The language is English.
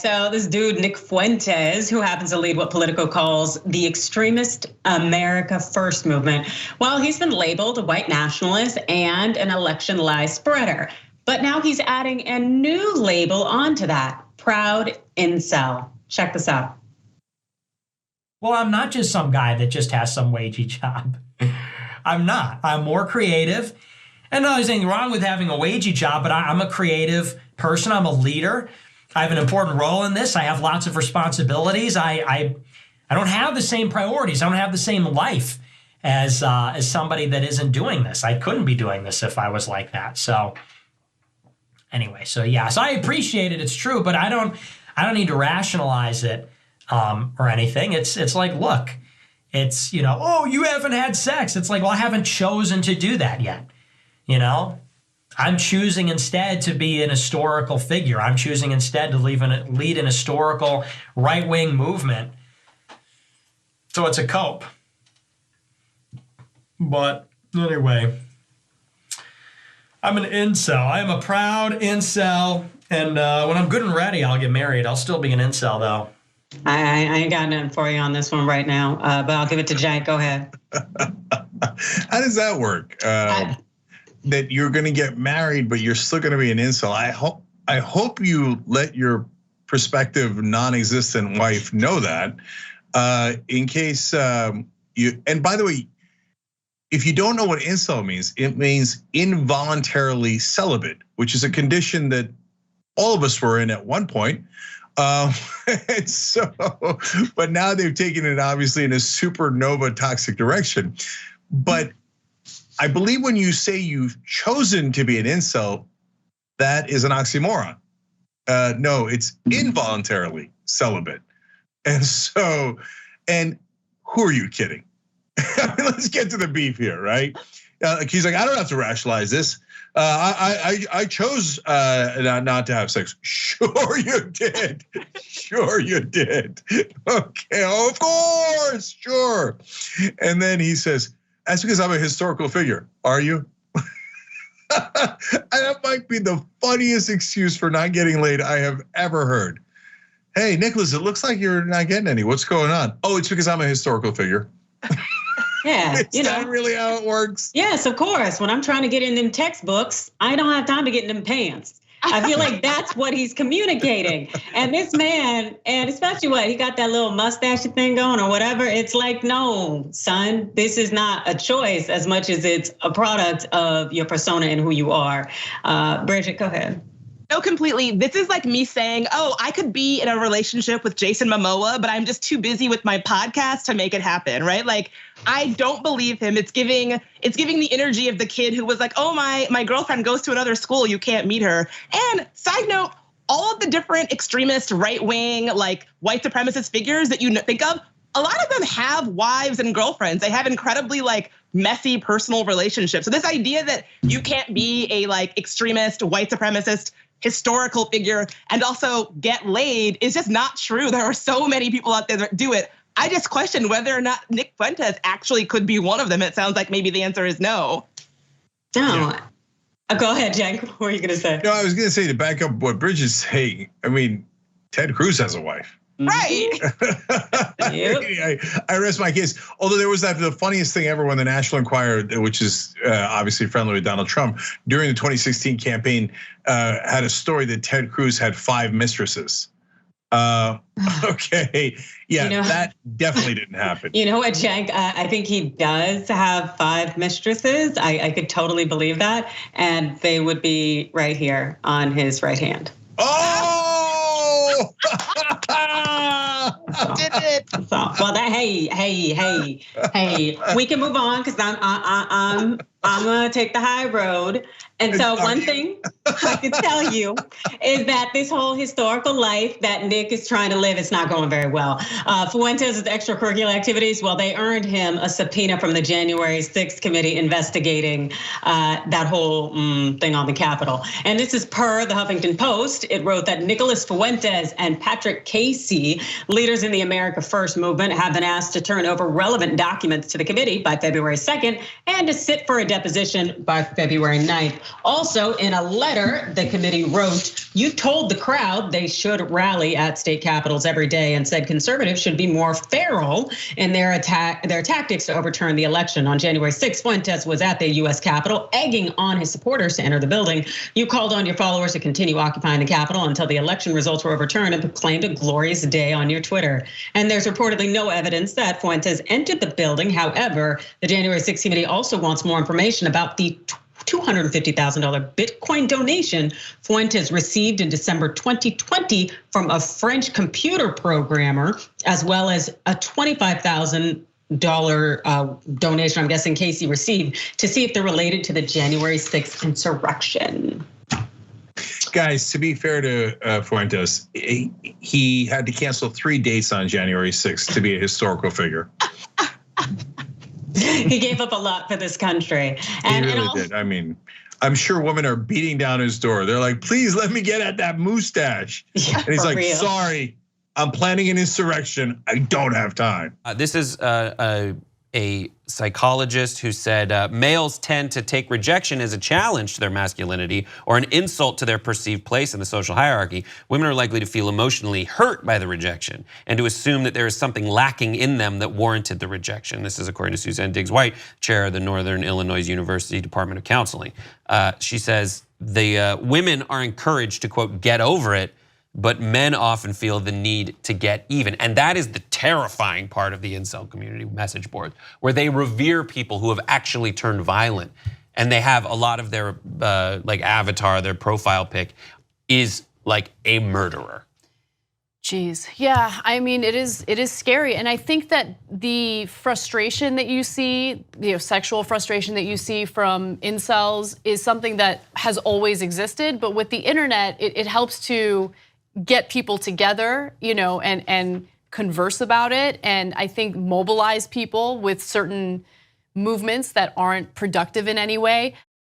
so this dude, Nick Fuentes, who happens to lead what Politico calls the extremist America First movement, well, he's been labeled a white nationalist and an election lie spreader. But now he's adding a new label onto that, proud incel. Check this out. Well, I'm not just some guy that just has some wagey job. I'm not. I'm more creative. And there's anything wrong with having a wagey job, but I'm a creative person. I'm a leader. I have an important role in this. I have lots of responsibilities. I don't have the same priorities. I don't have the same life as somebody that isn't doing this. I couldn't be doing this if I was like that. So anyway, so I appreciate it. It's true, but I don't need to rationalize it or anything. It's like, look, it's, oh, you haven't had sex. It's like, well, I haven't chosen to do that yet. I'm choosing instead to be an historical figure. I'm choosing instead to lead an historical right-wing movement. So it's a cope. But anyway, I'm an incel. I am a proud incel. And when I'm good and ready, I'll get married. I'll still be an incel, though. I ain't got nothing for you on this one right now, but I'll give it to Cenk. Go ahead. How does that work? That you're going to get married, but you're still going to be an incel. I hope you let your prospective non-existent wife know that, in case you. And by the way, if you don't know what incel means, it means involuntarily celibate, which is a condition that all of us were in at one point. And so, but now they've taken it obviously in a supernova toxic direction. But I believe when you say you've chosen to be an incel, that is an oxymoron. No, it's involuntarily celibate. And so, and who are you kidding? I mean, let's get to the beef here, right? He's like, I don't have to rationalize this. I chose not to have sex. Sure you did. Sure you did. Okay, of course, sure. And then he says, that's because I'm a historical figure. Are you? That might be the funniest excuse for not getting laid I have ever heard. Hey, Nicholas, it looks like you're not getting any. What's going on? Oh, it's because I'm a historical figure. Yeah, Is that really how it works? Yes, of course. When I'm trying to get in them textbooks, I don't have time to get in them pants. I feel like that's what he's communicating. And this man, and especially he got that little mustache thing going or whatever. It's like, no, son, this is not a choice as much as it's a product of your persona and who you are. Bridgette, go ahead. No, completely. This is like me saying, oh, I could be in a relationship with Jason Momoa, but I'm just too busy with my podcast to make it happen, right? Like, I don't believe him. It's giving the energy of the kid who was like, oh, my girlfriend goes to another school, you can't meet her. And side note, all of the different extremist, right-wing, like white supremacist figures that you think of, a lot of them have wives and girlfriends. They have incredibly like messy personal relationships. So this idea that you can't be a like extremist, white supremacist, historical figure and also get laid is just not true. There are so many people out there that do it. I just question whether or not Nick Fuentes actually could be one of them. It sounds like maybe the answer is no. No. Yeah. Go ahead, Cenk. What were you going to say? No, I was going to say to back up what Bridget's saying. I mean, Ted Cruz has a wife. Right. Yep. I rest my case. Although there was the funniest thing ever when the National Enquirer, which is obviously friendly with Donald Trump, during the 2016 campaign, had a story that Ted Cruz had 5 mistresses. Okay, yeah, that definitely didn't happen. You know what, Cenk? I think he does have 5 mistresses. I could totally believe that, and they would be right here on his right hand. Oh! Did it? So, well, hey, we can move on because I'm gonna take the high road. And so one thing I can tell you is that this whole historical life that Nick is trying to live is not going very well. Fuentes' extracurricular activities, well, they earned him a subpoena from the January 6th committee investigating that whole thing on the Capitol. And this is per the Huffington Post. It wrote that Nicholas Fuentes and Patrick Casey, leaders in the America First movement, have been asked to turn over relevant documents to the committee by February 2nd and to sit for a deposition by February 9th. Also, in a letter, the committee wrote, you told the crowd they should rally at state capitals every day and said conservatives should be more feral in their tactics to overturn the election. On January 6th, Fuentes was at the US Capitol, egging on his supporters to enter the building. You called on your followers to continue occupying the Capitol until the election results were overturned and proclaimed a glorious day on your Twitter. And there's reportedly no evidence that Fuentes entered the building. However, the January 6th committee also wants more information about the $250,000 Bitcoin donation Fuentes received in December 2020 from a French computer programmer, as well as a $25,000 donation, I'm guessing Casey received, to see if they're related to the January 6th insurrection. Guys, to be fair to Fuentes, he had to cancel 3 dates on January 6th to be a historical figure. He gave up a lot for this country. He really did. I mean, I'm sure women are beating down his door. They're like, please let me get at that mustache. Yeah, and he's like, real. Sorry, I'm planning an insurrection. I don't have time. This is a psychologist who said males tend to take rejection as a challenge to their masculinity or an insult to their perceived place in the social hierarchy. Women are likely to feel emotionally hurt by the rejection and to assume that there is something lacking in them that warranted the rejection. This is according to Suzanne Diggs-White, chair of the Northern Illinois University Department of Counseling. She says the women are encouraged to, quote, get over it, but men often feel the need to get even. And that is the terrifying part of the incel community message board, where they revere people who have actually turned violent. And they have a lot of their like avatar, their profile pic is like a murderer. Jeez, yeah, I mean, it is scary. And I think that the frustration that you see, sexual frustration that you see from incels is something that has always existed. But with the internet, it helps to get people together, and converse about it. And I think mobilize people with certain movements that aren't productive in any way.